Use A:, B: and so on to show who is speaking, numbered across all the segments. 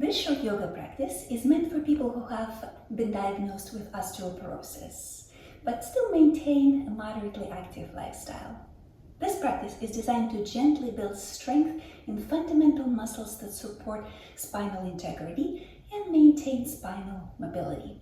A: This short yoga practice is meant for people who have been diagnosed with osteoporosis, but still maintain a moderately active lifestyle. This practice is designed to gently build strength in fundamental muscles that support spinal integrity and maintain spinal mobility.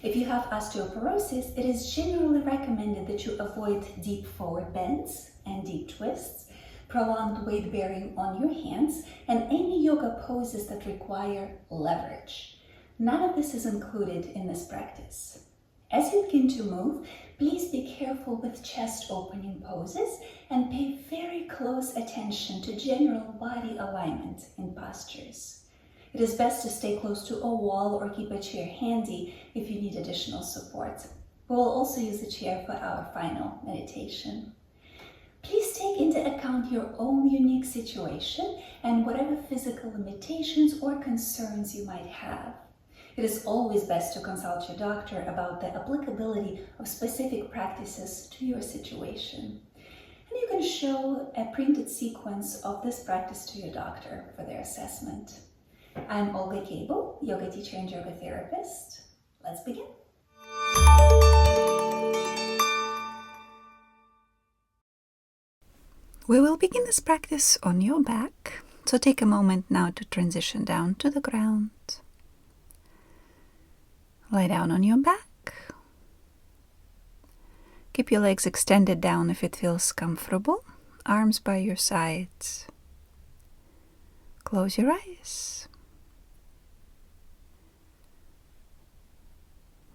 A: If you have osteoporosis, it is generally recommended that you avoid deep forward bends and deep twists, prolonged weight bearing on your hands, and any yoga poses that require leverage. None of this is included in this practice. As you begin to move, please be careful with chest opening poses and pay very close attention to general body alignment in postures. It is best to stay close to a wall or keep a chair handy if you need additional support. We will also use the chair for our final meditation. Please take into account your own unique situation and whatever physical limitations or concerns you might have. It is always best to consult your doctor about the applicability of specific practices to your situation. And you can show a printed sequence of this practice to your doctor for their assessment. I'm Olga Cable, yoga teacher and yoga therapist. Let's begin.
B: We will begin this practice on your back, so take a moment now to transition down to the ground. Lie down on your back. Keep your legs extended down if it feels comfortable, arms by your sides. Close your eyes.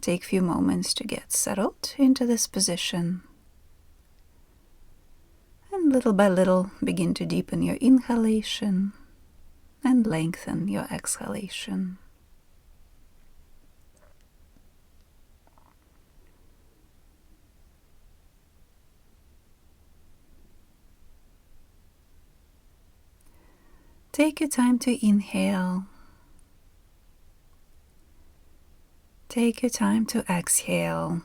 B: Take a few moments to get settled into this position. And little by little, begin to deepen your inhalation and lengthen your exhalation. Take your time to inhale. Take your time to exhale.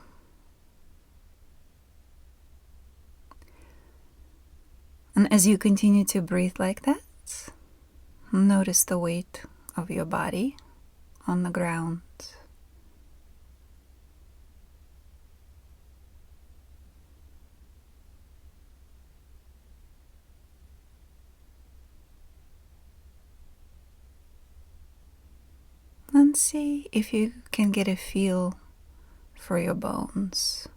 B: And as you continue to breathe like that, notice the weight of your body on the ground. And see if you can get a feel for your bones.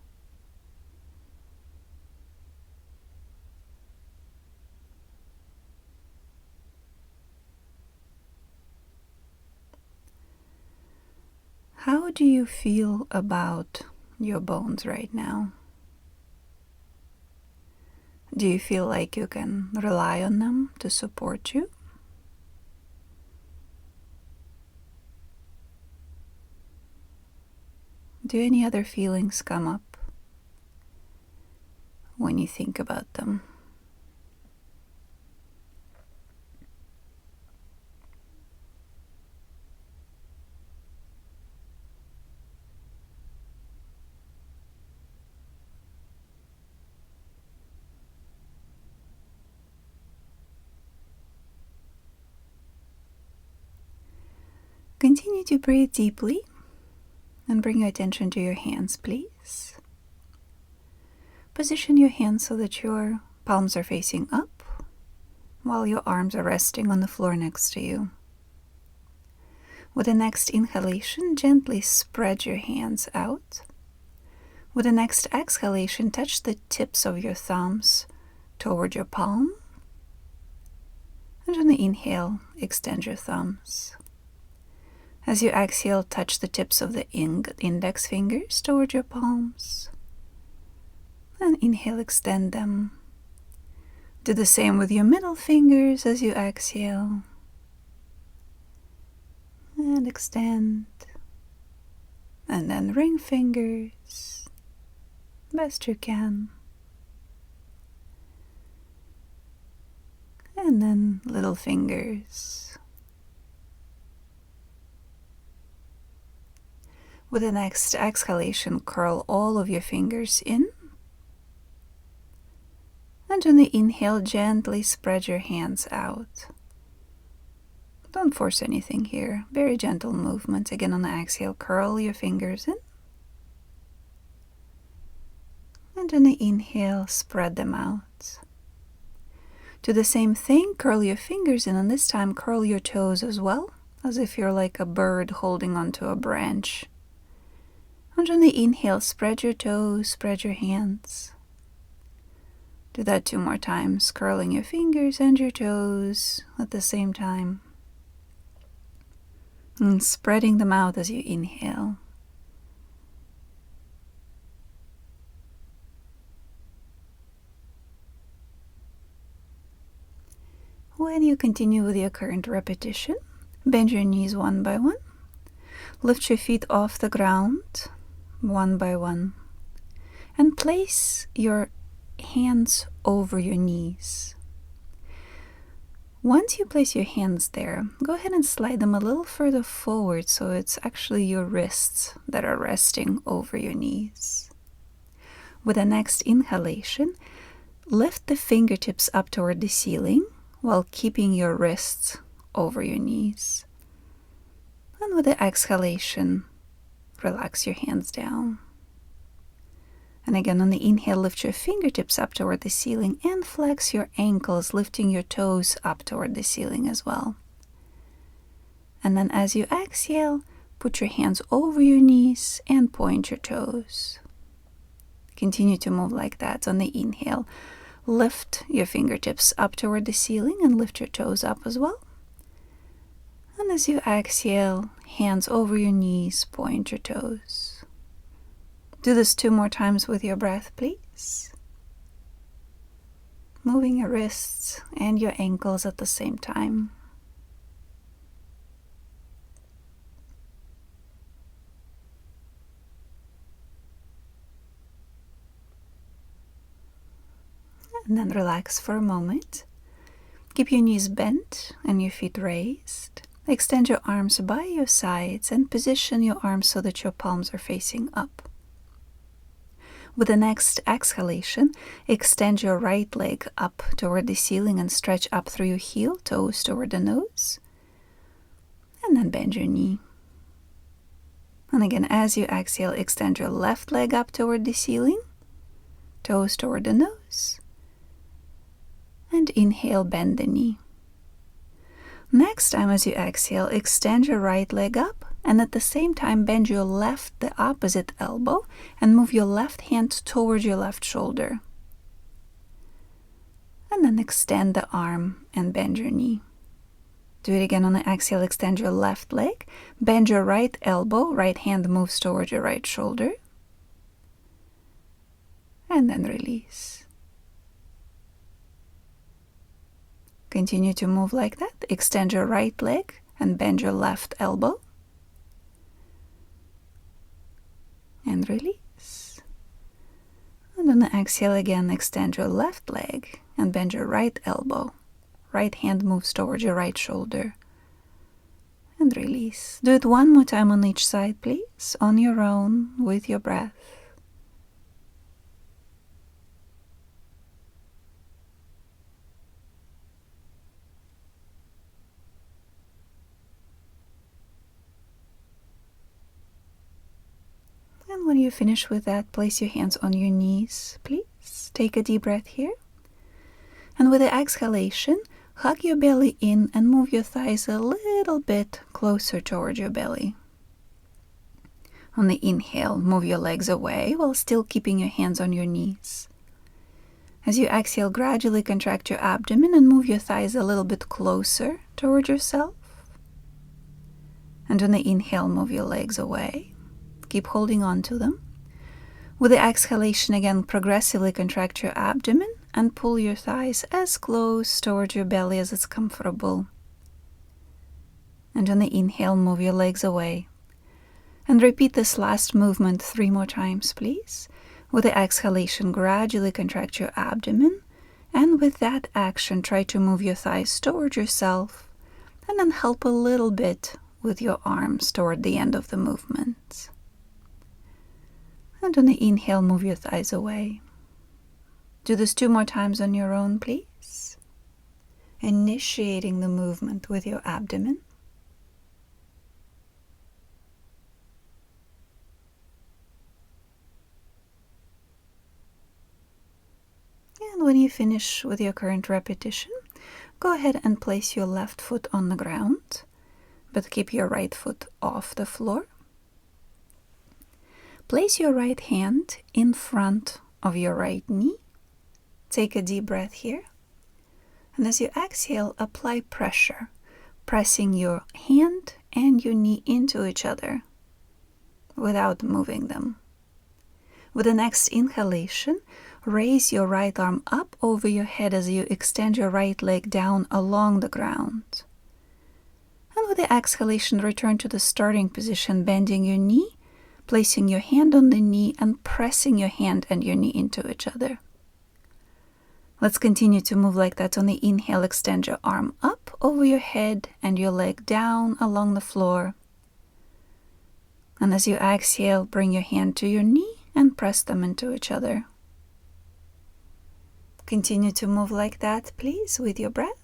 B: How do you feel about your bones right now? Do you feel like you can rely on them to support you? Do any other feelings come up when you think about them? Continue to breathe deeply and bring your attention to your hands, please. Position your hands so that your palms are facing up while your arms are resting on the floor next to you. With the next inhalation, gently spread your hands out. With the next exhalation, touch the tips of your thumbs toward your palm. And on the inhale, extend your thumbs. As you exhale, touch the tips of the index fingers toward your palms. And inhale, extend them. Do the same with your middle fingers as you exhale. And extend. And then ring fingers, best you can. And then little fingers. With the next exhalation, curl all of your fingers in. And on the inhale, gently spread your hands out. Don't force anything here. Very gentle movements. Again, on the exhale, curl your fingers in. And on the inhale, spread them out. Do the same thing, curl your fingers in, and this time curl your toes as well, as if you're like a bird holding onto a branch. And on the inhale, spread your toes, spread your hands. Do that 2 more times, curling your fingers and your toes at the same time. And spreading them out as you inhale. When you continue with your current repetition, bend your knees 1 by 1. Lift your feet off the ground 1 by 1. And place your hands over your knees. Once you place your hands there, go ahead and slide them a little further forward so it's actually your wrists that are resting over your knees. With the next inhalation, lift the fingertips up toward the ceiling while keeping your wrists over your knees. And with the exhalation, relax your hands down. And again, on the inhale, lift your fingertips up toward the ceiling and flex your ankles, lifting your toes up toward the ceiling as well. And then as you exhale, put your hands over your knees and point your toes. Continue to move like that. On the inhale, lift your fingertips up toward the ceiling and lift your toes up as well. And as you exhale, hands over your knees, point your toes. Do this 2 more times with your breath, please. Moving your wrists and your ankles at the same time. And then relax for a moment. Keep your knees bent and your feet raised. Extend your arms by your sides and position your arms so that your palms are facing up. With the next exhalation, extend your right leg up toward the ceiling and stretch up through your heel, toes toward the nose. And then bend your knee. And again, as you exhale, extend your left leg up toward the ceiling, toes toward the nose. And inhale, bend the knee. Next time as you exhale, extend your right leg up and at the same time bend your left, the opposite elbow, and move your left hand toward your left shoulder. And then extend the arm and bend your knee. Do it again on the exhale, extend your left leg, bend your right elbow, right hand moves toward your right shoulder. And then release. Continue to move like that. Extend your right leg and bend your left elbow. And release. And on the exhale again, extend your left leg and bend your right elbow. Right hand moves towards your right shoulder. And release. Do it 1 more time on each side, please, on your own, with your breath. And when you finish with that, place your hands on your knees, please. Take a deep breath here. And with the exhalation, hug your belly in and move your thighs a little bit closer toward your belly. On the inhale, move your legs away while still keeping your hands on your knees. As you exhale, gradually contract your abdomen and move your thighs a little bit closer toward yourself. And on the inhale, move your legs away. Keep holding on to them. With the exhalation again, progressively contract your abdomen and pull your thighs as close toward your belly as it's comfortable. And on the inhale, move your legs away. And repeat this last movement 3 more times, please. With the exhalation, gradually contract your abdomen. And with that action, try to move your thighs toward yourself. And then help a little bit with your arms toward the end of the movement. And on the inhale, move your thighs away. Do this 2 more times on your own, please. initiating the movement with your abdomen. And when you finish with your current repetition, go ahead and place your left foot on the ground, but keep your right foot off the floor. Place your right hand in front of your right knee. Take a deep breath here. And as you exhale, apply pressure, pressing your hand and your knee into each other without moving them. With the next inhalation, raise your right arm up over your head as you extend your right leg down along the ground. And with the exhalation, return to the starting position, bending your knee, placing your hand on the knee and pressing your hand and your knee into each other. Let's continue to move like that. On the inhale, extend your arm up over your head and your leg down along the floor. And as you exhale, bring your hand to your knee and press them into each other. Continue to move like that, please, with your breath.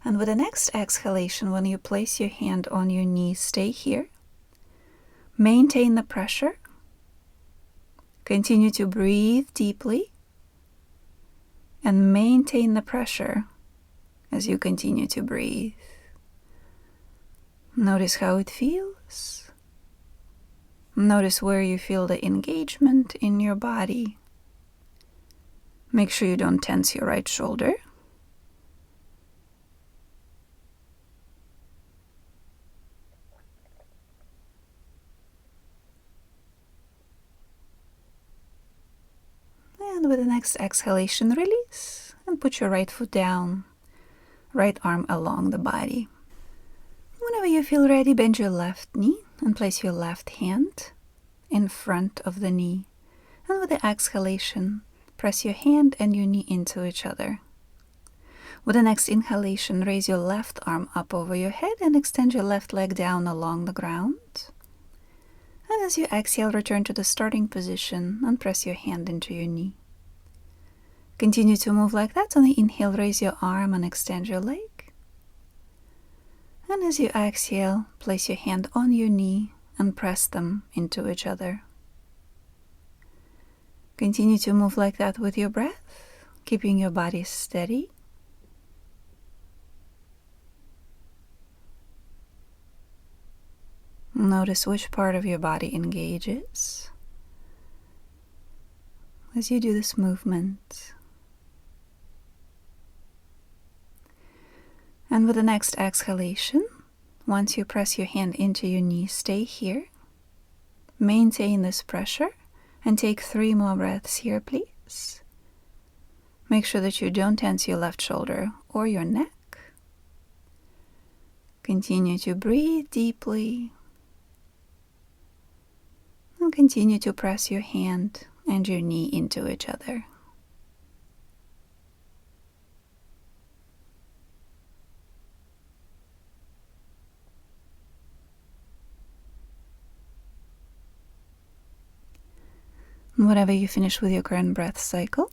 B: And with the next exhalation, when you place your hand on your knee, stay here. Maintain the pressure. Continue to breathe deeply. And maintain the pressure as you continue to breathe. Notice how it feels. Notice where you feel the engagement in your body. Make sure you don't tense your right shoulder. And with the next exhalation, release and put your right foot down, right arm along the body. Whenever you feel ready, bend your left knee and place your left hand in front of the knee. And with the exhalation, press your hand and your knee into each other. With the next inhalation, raise your left arm up over your head and extend your left leg down along the ground. And as you exhale, return to the starting position and press your hand into your knee. Continue to move like that. On the inhale, raise your arm and extend your leg. And as you exhale, place your hand on your knee and press them into each other. Continue to move like that with your breath, keeping your body steady. Notice which part of your body engages as you do this movement. And with the next exhalation, once you press your hand into your knee, stay here. Maintain this pressure and take 3 more breaths here, please. Make sure that you don't tense your left shoulder or your neck. Continue to breathe deeply. And continue to press your hand and your knee into each other. Whenever you finish with your current breath cycle,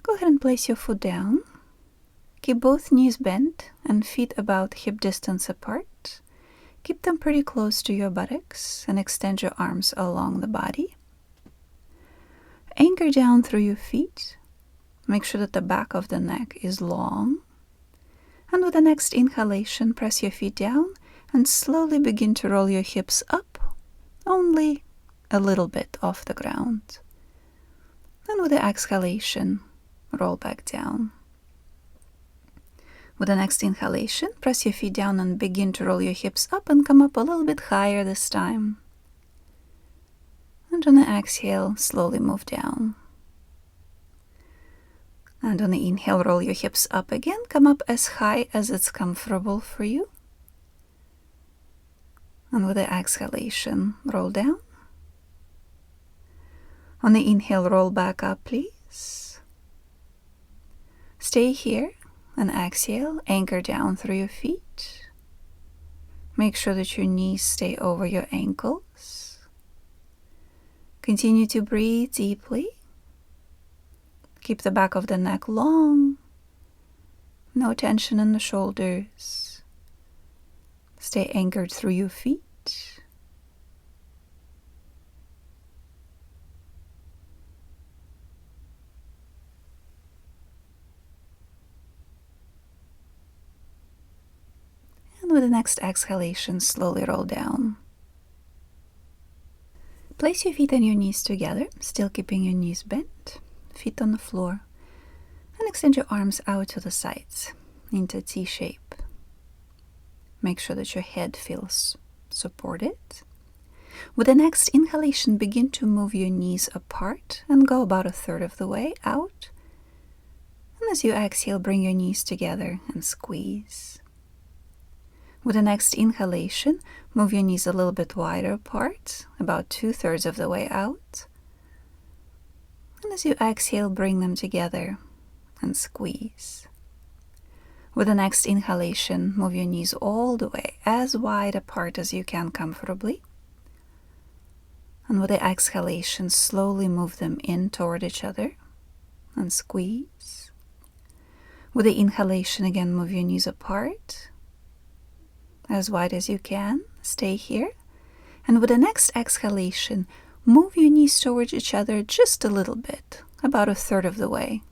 B: go ahead and place your foot down. Keep both knees bent and feet about hip distance apart. Keep them pretty close to your buttocks and extend your arms along the body. Anchor down through your feet. Make sure that the back of the neck is long. And with the next inhalation, press your feet down and slowly begin to roll your hips up, only a little bit off the ground. And with the exhalation, roll back down. With the next inhalation, press your feet down and begin to roll your hips up and come up a little bit higher this time. And on the exhale, slowly move down. And on the inhale, roll your hips up again. Come up as high as it's comfortable for you. And with the exhalation, roll down. On the inhale, roll back up, please. Stay here and exhale. Anchor down through your feet. Make sure that your knees stay over your ankles. Continue to breathe deeply. Keep the back of the neck long. No tension in the shoulders. Stay anchored through your feet. And with the next exhalation, slowly roll down. Place your feet and your knees together, still keeping your knees bent, feet on the floor, and extend your arms out to the sides into T shape. Make sure that your head feels supported. With the next inhalation, begin to move your knees apart and go about a third of the way out. And as you exhale, bring your knees together and squeeze. With the next inhalation, move your knees a little bit wider apart, about 2/3 of the way out. And as you exhale, bring them together and squeeze. With the next inhalation, move your knees all the way as wide apart as you can comfortably. And with the exhalation, slowly move them in toward each other and squeeze. With the inhalation, again, move your knees apart as wide as you can. Stay here. And with the next exhalation, move your knees towards each other just a little bit, about a third of the way.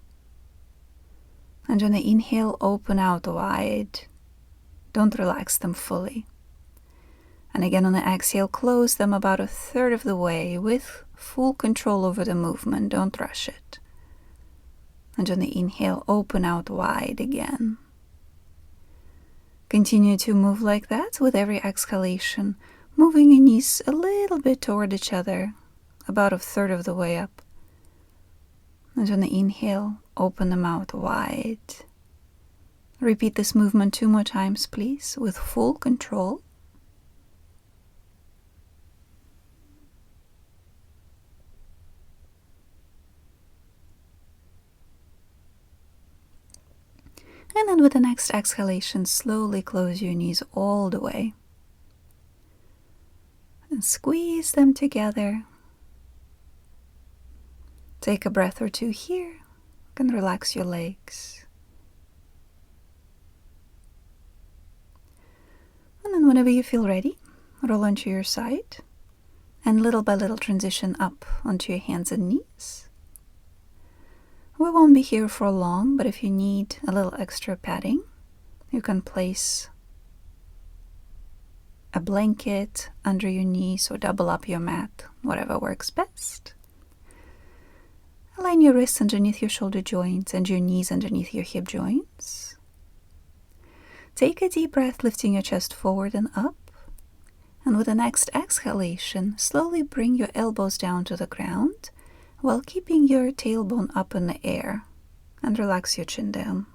B: And on the inhale, open out wide. Don't relax them fully. And again, on the exhale, close them about a third of the way with full control over the movement. Don't rush it. And on the inhale, open out wide again. Continue to move like that with every exhalation, moving your knees a little bit toward each other, about a third of the way up. And on the inhale, open them out wide. Repeat this movement 2 more times, please, with full control. And then with the next exhalation, slowly close your knees all the way. And squeeze them together. Take a breath or two here. You can relax your legs. And then whenever you feel ready, roll onto your side and little by little transition up onto your hands and knees. We won't be here for long, but if you need a little extra padding, you can place a blanket under your knees or double up your mat, whatever works best. Align your wrists underneath your shoulder joints and your knees underneath your hip joints. Take a deep breath, lifting your chest forward and up. And with the next exhalation, slowly bring your elbows down to the ground while keeping your tailbone up in the air, and relax your chin down.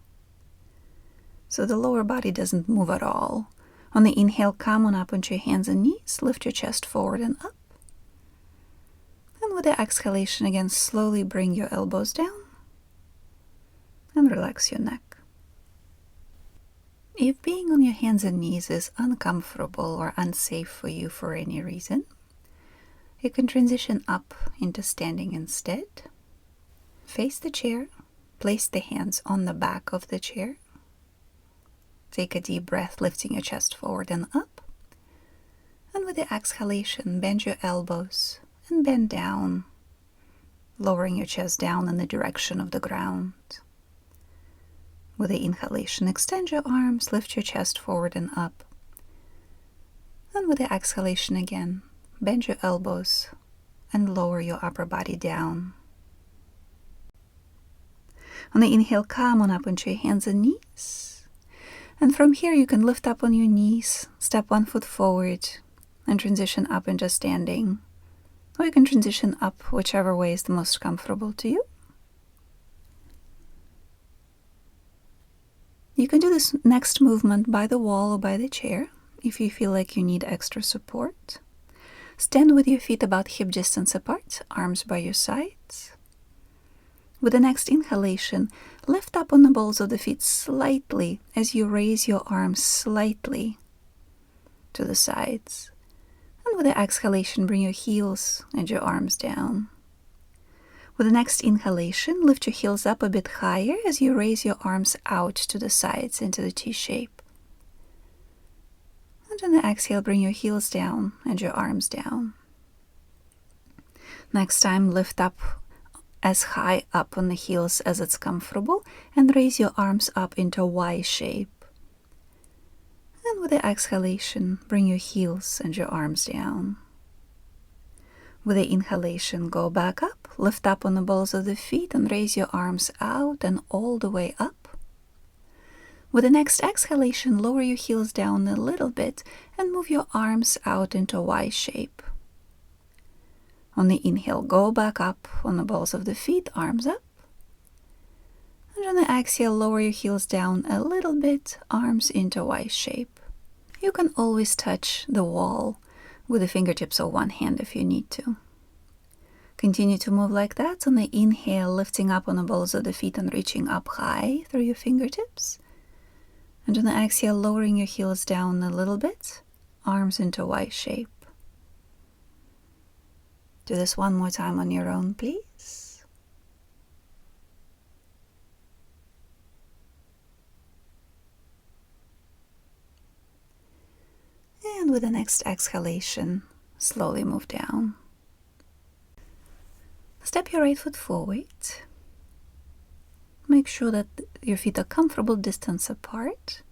B: So the lower body doesn't move at all. On the inhale, come on up onto your hands and knees, lift your chest forward and up. And with the exhalation again, slowly bring your elbows down and relax your neck. If being on your hands and knees is uncomfortable or unsafe for you for any reason, you can transition up into standing instead. Face the chair, place the hands on the back of the chair. Take a deep breath, lifting your chest forward and up. And with the exhalation, bend your elbows and bend down, lowering your chest down in the direction of the ground. With the inhalation, extend your arms, lift your chest forward and up. And with the exhalation again, bend your elbows and lower your upper body down. On the inhale, come on up onto your hands and knees. And from here, you can lift up on your knees, step 1 foot forward, and transition up into standing. Or you can transition up whichever way is the most comfortable to you. You can do this next movement by the wall or by the chair if you feel like you need extra support. Stand with your feet about hip distance apart, arms by your sides. With the next inhalation, lift up on the balls of the feet slightly as you raise your arms slightly to the sides. And with the exhalation, bring your heels and your arms down. With the next inhalation, lift your heels up a bit higher as you raise your arms out to the sides into the T shape. And on the exhale, bring your heels down and your arms down. Next time, lift up as high up on the heels as it's comfortable and raise your arms up into a Y shape. And with the exhalation, bring your heels and your arms down. With the inhalation, go back up, lift up on the balls of the feet and raise your arms out and all the way up. With the next exhalation, lower your heels down a little bit and move your arms out into a Y shape. On the inhale, go back up on the balls of the feet, arms up. And on the exhale, lower your heels down a little bit, arms into Y shape. You can always touch the wall with the fingertips of one hand if you need to. Continue to move like that. On the inhale, lifting up on the balls of the feet and reaching up high through your fingertips. And on the exhale, lowering your heels down a little bit, arms into Y shape. Do this one more time on your own, please. And with the next exhalation, slowly move down. Step your right foot forward. Make sure that your feet are comfortable distance apart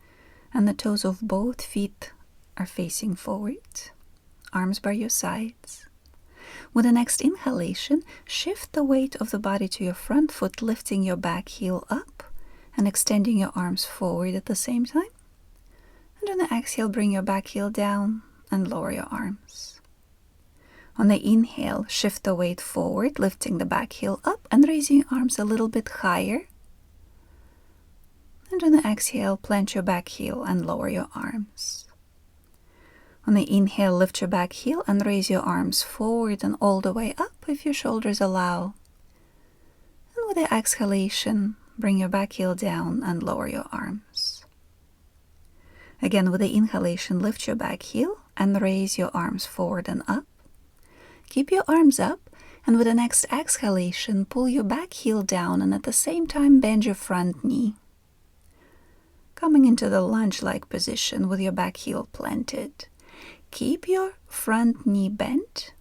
B: and the toes of both feet are facing forward. Arms by your sides. With the next inhalation, shift the weight of the body to your front foot, lifting your back heel up and extending your arms forward at the same time. And on the exhale, bring your back heel down and lower your arms. On the inhale, shift the weight forward, lifting the back heel up and raising your arms a little bit higher. And on the exhale, plant your back heel and lower your arms. On the inhale, lift your back heel and raise your arms forward and all the way up if your shoulders allow. And with the exhalation, bring your back heel down and lower your arms. Again, with the inhalation, lift your back heel and raise your arms forward and up. Keep your arms up, and with the next exhalation, pull your back heel down and at the same time bend your front knee. Coming into the lunge-like position with your back heel planted. Keep your front knee bent,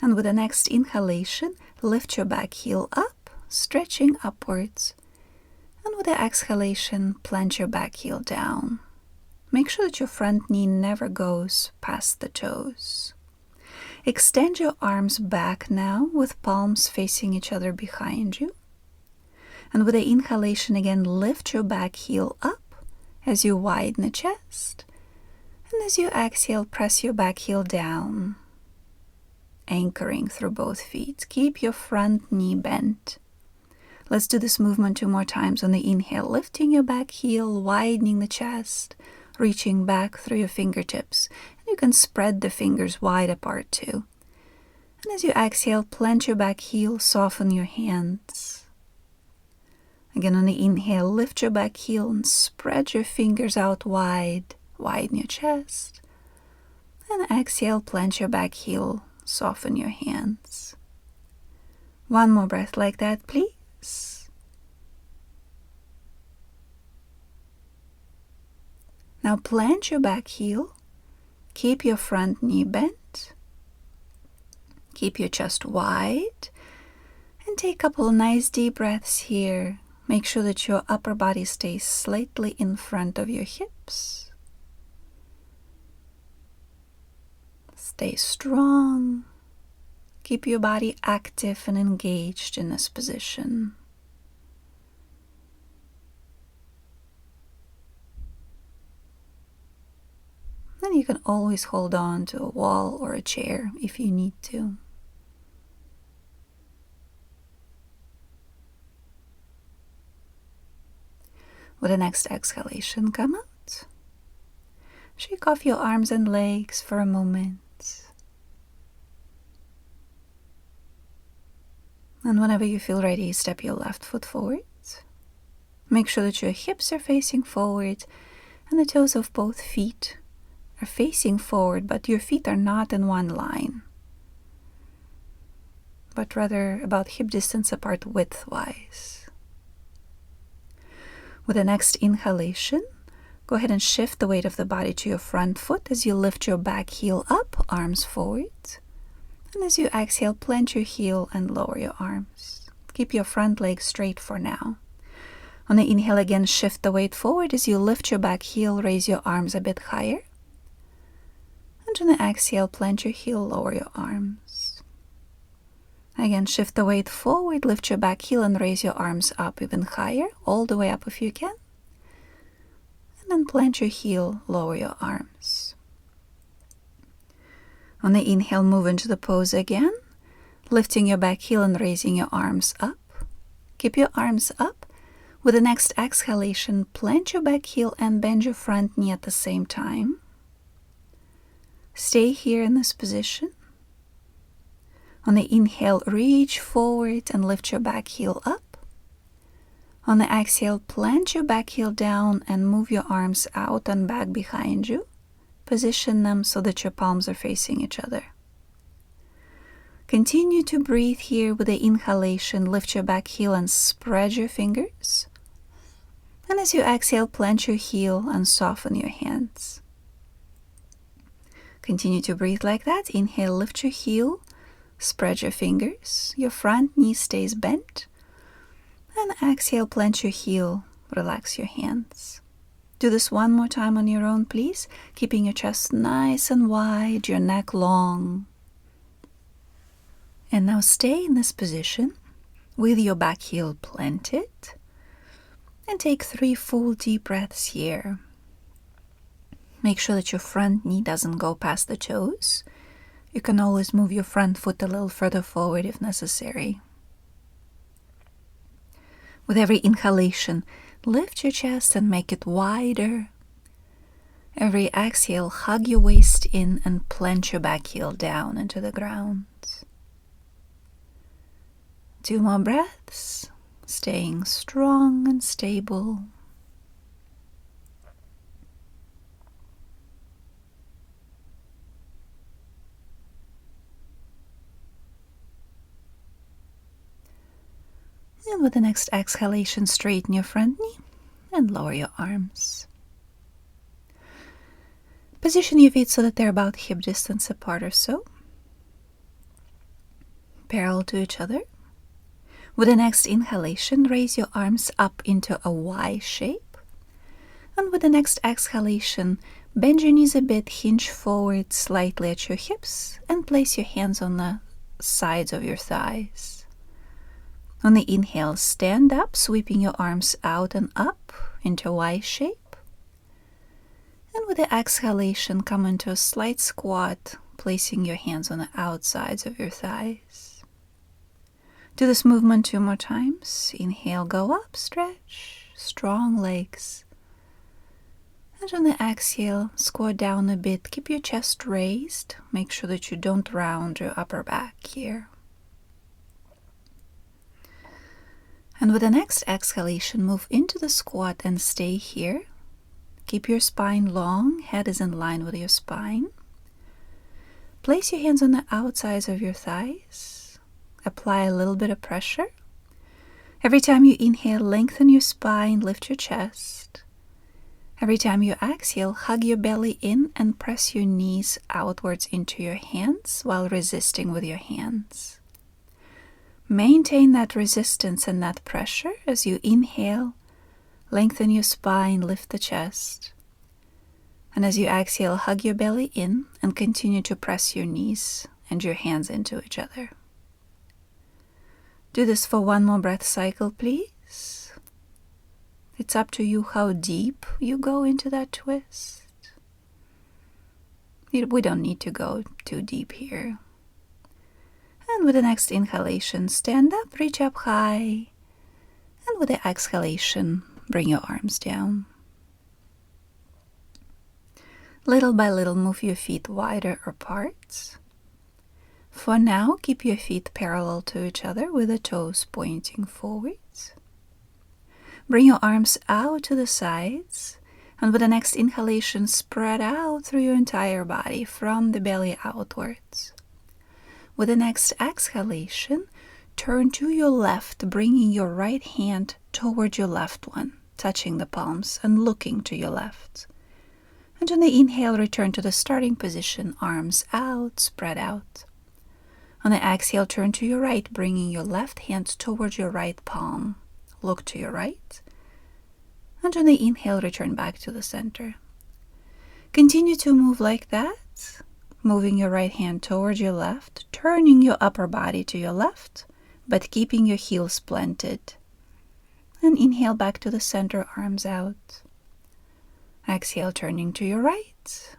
B: and with the next inhalation, lift your back heel up, stretching upwards. And with the exhalation, plant your back heel down. Make sure that your front knee never goes past the toes. Extend your arms back now with palms facing each other behind you. And with the inhalation again, lift your back heel up as you widen the chest. And as you exhale, press your back heel down, anchoring through both feet. Keep your front knee bent. Let's do this movement 2 more times. On the inhale, lifting your back heel, widening the chest, reaching back through your fingertips. And you can spread the fingers wide apart too. And as you exhale, plant your back heel, soften your hands. Again, on the inhale, lift your back heel and spread your fingers out wide. Widen your chest. And exhale, plant your back heel, soften your hands. One more breath like that, please. Now plant your back heel. Keep your front knee bent. Keep your chest wide. And take a couple nice deep breaths here. Make sure that your upper body stays slightly in front of your hips. Stay strong. Keep your body active and engaged in this position. And you can always hold on to a wall or a chair if you need to. With the next exhalation, come out. Shake off your arms and legs for a moment. And whenever you feel ready, step your left foot forward. Make sure that your hips are facing forward and the toes of both feet are facing forward, but your feet are not in one line, but rather about hip distance apart width-wise. With the next inhalation, go ahead and shift the weight of the body to your front foot as you lift your back heel up, arms forward. And as you exhale, plant your heel and lower your arms. Keep your front leg straight for now. On the inhale again, shift the weight forward as you lift your back heel, raise your arms a bit higher. And on the exhale, plant your heel, lower your arms. Again, shift the weight forward, lift your back heel and raise your arms up even higher, all the way up if you can. And then plant your heel, lower your arms. On the inhale, move into the pose again, lifting your back heel and raising your arms up. Keep your arms up. With the next exhalation, plant your back heel and bend your front knee at the same time. Stay here in this position. On the inhale, reach forward and lift your back heel up. On the exhale, plant your back heel down and move your arms out and back behind you. Position them so that your palms are facing each other. Continue to breathe here with the inhalation. Lift your back heel and spread your fingers. And as you exhale, plant your heel and soften your hands. Continue to breathe like that. Inhale, lift your heel, spread your fingers. Your front knee stays bent. And exhale, plant your heel, relax your hands. Do this one more time on your own, please. Keeping your chest nice and wide, your neck long. And now stay in this position with your back heel planted. And take 3 full deep breaths here. Make sure that your front knee doesn't go past the toes. You can always move your front foot a little further forward if necessary. With every inhalation, lift your chest and make it wider. Every exhale, hug your waist in and plant your back heel down into the ground. 2 more breaths, staying strong and stable. And with the next exhalation, straighten your front knee and lower your arms. Position your feet so that they're about hip distance apart or so, parallel to each other. With the next inhalation, raise your arms up into a Y shape. And with the next exhalation, bend your knees a bit, hinge forward slightly at your hips, and place your hands on the sides of your thighs. On the inhale, stand up, sweeping your arms out and up into a Y shape. And with the exhalation, come into a slight squat, placing your hands on the outsides of your thighs. Do this movement 2 more times. Inhale, go up, stretch, strong legs. And on the exhale, squat down a bit. Keep your chest raised. Make sure that you don't round your upper back here. And with the next exhalation, move into the squat and stay here. Keep your spine long, head is in line with your spine. Place your hands on the outsides of your thighs. Apply a little bit of pressure. Every time you inhale, lengthen your spine, lift your chest. Every time you exhale, hug your belly in and press your knees outwards into your hands while resisting with your hands. Maintain that resistance and that pressure as you inhale, lengthen your spine, lift the chest. And as you exhale, hug your belly in and continue to press your knees and your hands into each other. Do this for 1 more breath cycle, please. It's up to you how deep you go into that twist. We don't need to go too deep here. And with the next inhalation, stand up, reach up high. And with the exhalation, bring your arms down. Little by little, move your feet wider apart. For now, keep your feet parallel to each other with the toes pointing forwards. Bring your arms out to the sides. And with the next inhalation, spread out through your entire body from the belly outwards. With the next exhalation, turn to your left, bringing your right hand toward your left one, touching the palms and looking to your left. And on the inhale, return to the starting position, arms out, spread out. On the exhale, turn to your right, bringing your left hand toward your right palm. Look to your right. And on the inhale, return back to the center. Continue to move like that, moving your right hand towards your left, turning your upper body to your left, but keeping your heels planted. And inhale back to the center, arms out. Exhale, turning to your right,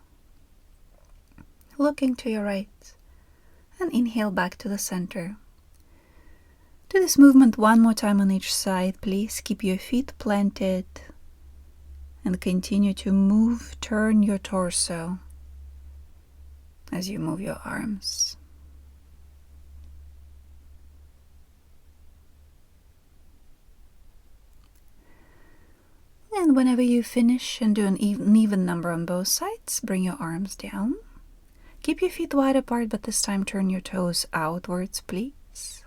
B: looking to your right, and inhale back to the center. Do this movement one more time on each side. Please keep your feet planted and continue to move, turn your torso as you move your arms. And whenever you finish and do an even number on both sides, bring your arms down. Keep your feet wide apart, but this time turn your toes outwards, please.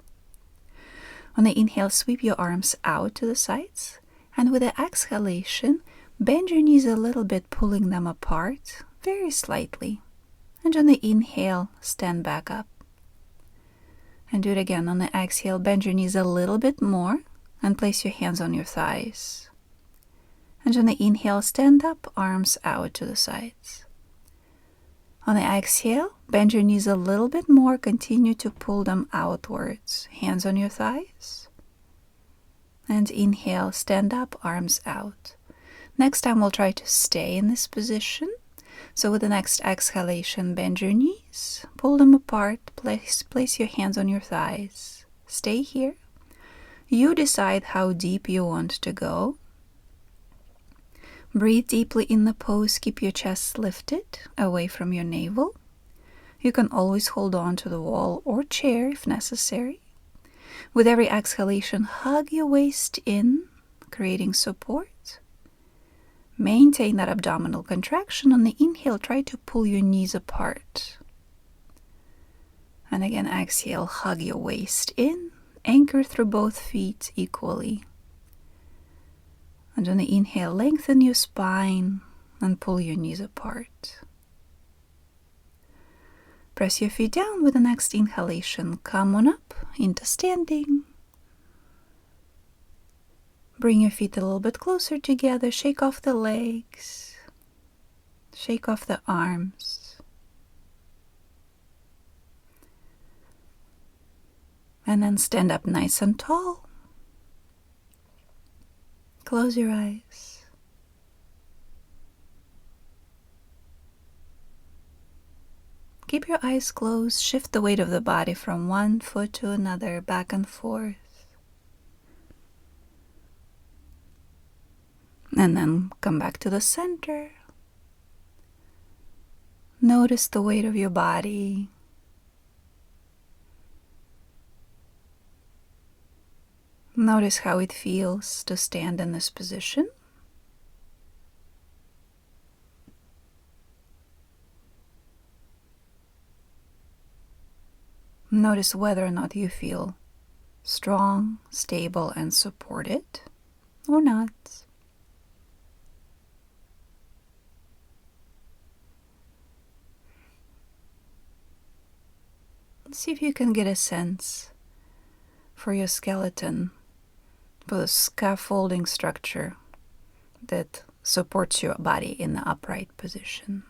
B: On the inhale, sweep your arms out to the sides. And with the exhalation, bend your knees a little bit, pulling them apart very slightly. And on the inhale, stand back up. And do it again. On the exhale, bend your knees a little bit more and place your hands on your thighs. And on the inhale, stand up, arms out to the sides. On the exhale, bend your knees a little bit more, continue to pull them outwards. Hands on your thighs. And inhale, stand up, arms out. Next time we'll try to stay in this position. So with the next exhalation, bend your knees, pull them apart, place your hands on your thighs. Stay here. You decide how deep you want to go. Breathe deeply in the pose. Keep your chest lifted away from your navel. You can always hold on to the wall or chair if necessary. With every exhalation, hug your waist in, creating support. Maintain that abdominal contraction. On the inhale, try to pull your knees apart. And again, exhale, hug your waist in, anchor through both feet equally. And on the inhale, lengthen your spine and pull your knees apart. Press your feet down with the next inhalation. Come on up into standing. Bring your feet a little bit closer together. Shake off the legs. Shake off the arms. And then stand up nice and tall. Close your eyes. Keep your eyes closed. Shift the weight of the body from one foot to another, back and forth. And then come back to the center. Notice the weight of your body. Notice how it feels to stand in this position. Notice whether or not you feel strong, stable, and supported or not. See if you can get a sense for your skeleton, for the scaffolding structure that supports your body in the upright position.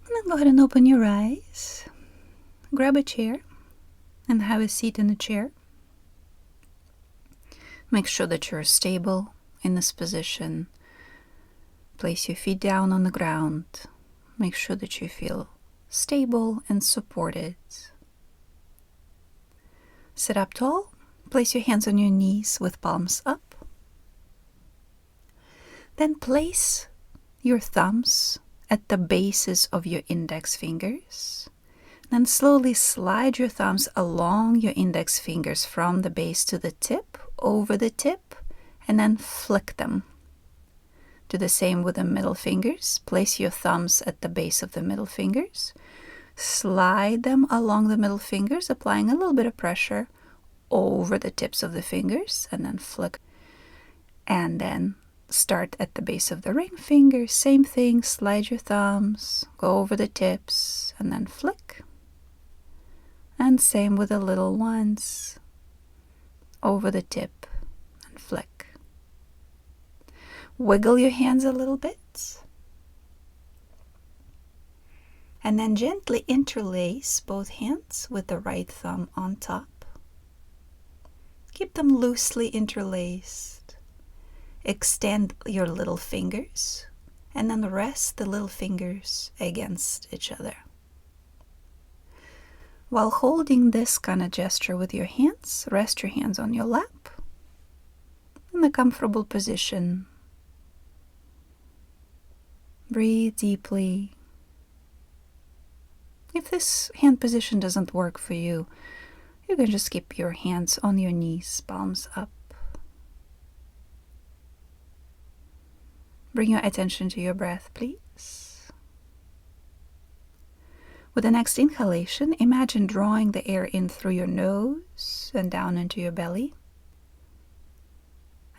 B: And then go ahead and open your eyes. Grab a chair and have a seat in the chair. Make sure that you're stable in this position. Place your feet down on the ground. Make sure that you feel stable and supported. Sit up tall. Place your hands on your knees with palms up. Then place your thumbs at the bases of your index fingers. Then slowly slide your thumbs along your index fingers from the base to the tip, over the tip, and then flick them. Do the same with the middle fingers. Place your thumbs at the base of the middle fingers. Slide them along the middle fingers, applying a little bit of pressure over the tips of the fingers, and then flick. And then start at the base of the ring finger. Same thing, slide your thumbs, go over the tips, and then flick. And same with the little ones, over the tip and flick. Wiggle your hands a little bit. And then gently interlace both hands with the right thumb on top. Keep them loosely interlaced. Extend your little fingers and then rest the little fingers against each other. While holding this kind of gesture with your hands, rest your hands on your lap in a comfortable position. Breathe deeply. If this hand position doesn't work for you, you can just keep your hands on your knees, palms up. Bring your attention to your breath, please. With the next inhalation, imagine drawing the air in through your nose and down into your belly.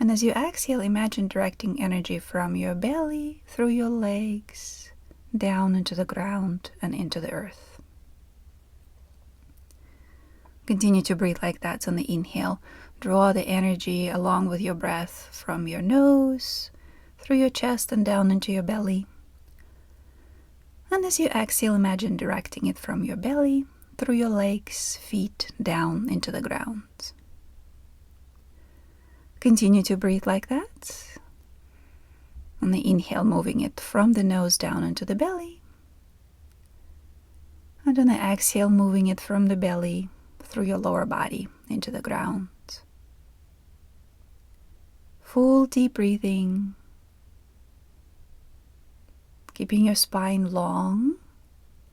B: And as you exhale, imagine directing energy from your belly, through your legs, down into the ground and into the earth. Continue to breathe like that on the inhale. Draw the energy along with your breath from your nose, through your chest and down into your belly. And as you exhale, imagine directing it from your belly, through your legs, feet, down into the ground. Continue to breathe like that. On the inhale, moving it from the nose down into the belly. And on the exhale, moving it from the belly through your lower body into the ground. Full deep breathing. Keeping your spine long,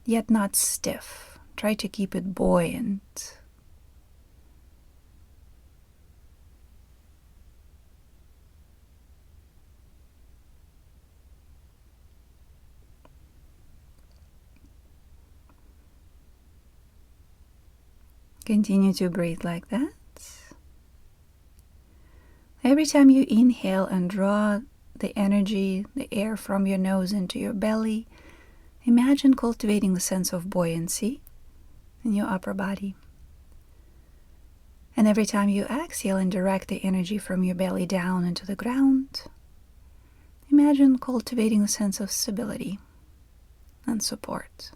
B: yet not stiff. Try to keep it buoyant. Continue to breathe like that. Every time you inhale and draw the energy, the air from your nose into your belly, imagine cultivating the sense of buoyancy in your upper body. And every time you exhale and direct the energy from your belly down into the ground, imagine cultivating a sense of stability and support.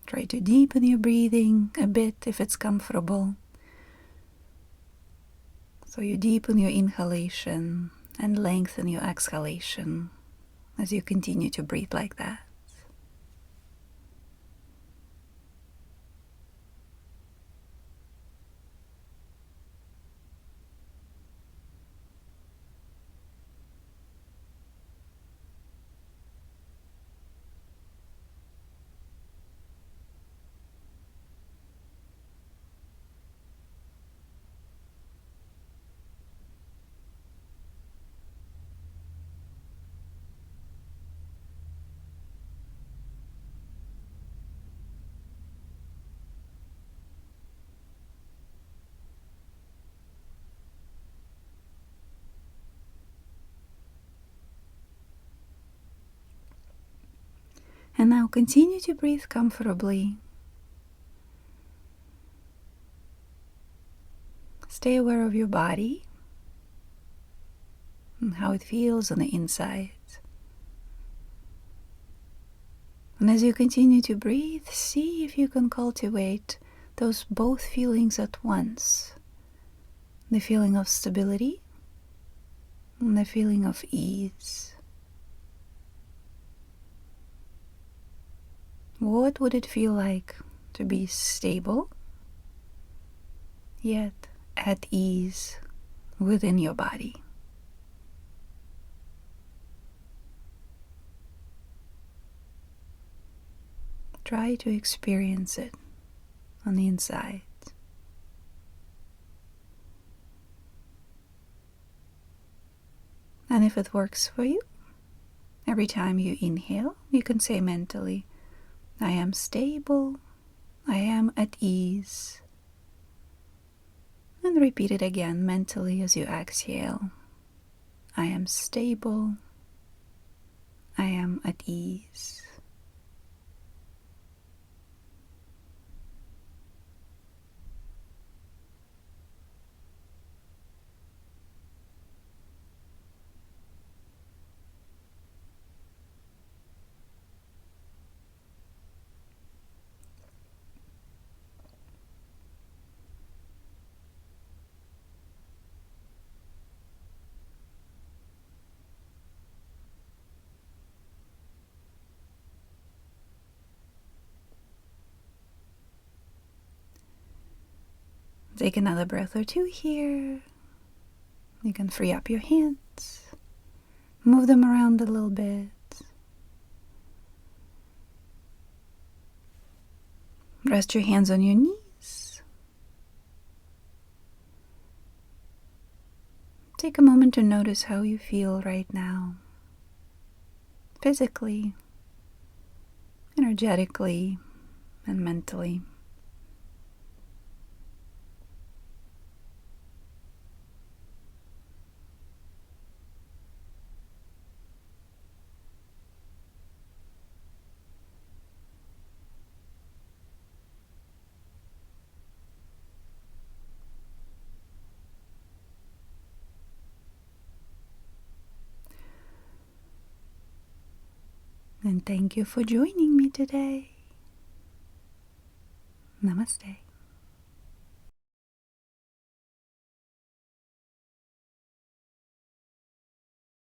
B: Try to deepen your breathing a bit if it's comfortable. So you deepen your inhalation and lengthen your exhalation as you continue to breathe like that. And now continue to breathe comfortably. Stay aware of your body and how it feels on the inside. And as you continue to breathe, see if you can cultivate those both feelings at once. The feeling of stability and the feeling of ease. What would it feel like to be stable, yet at ease within your body? Try to experience it on the inside. And if it works for you, every time you inhale, you can say mentally, I am stable, I am at ease. And repeat it again mentally as you exhale. I am stable, I am at ease. Take another breath or two here. You can free up your hands, move them around a little bit. Rest your hands on your knees. Take a moment to notice how you feel right now, physically, energetically, and mentally. And thank you for joining me today. Namaste.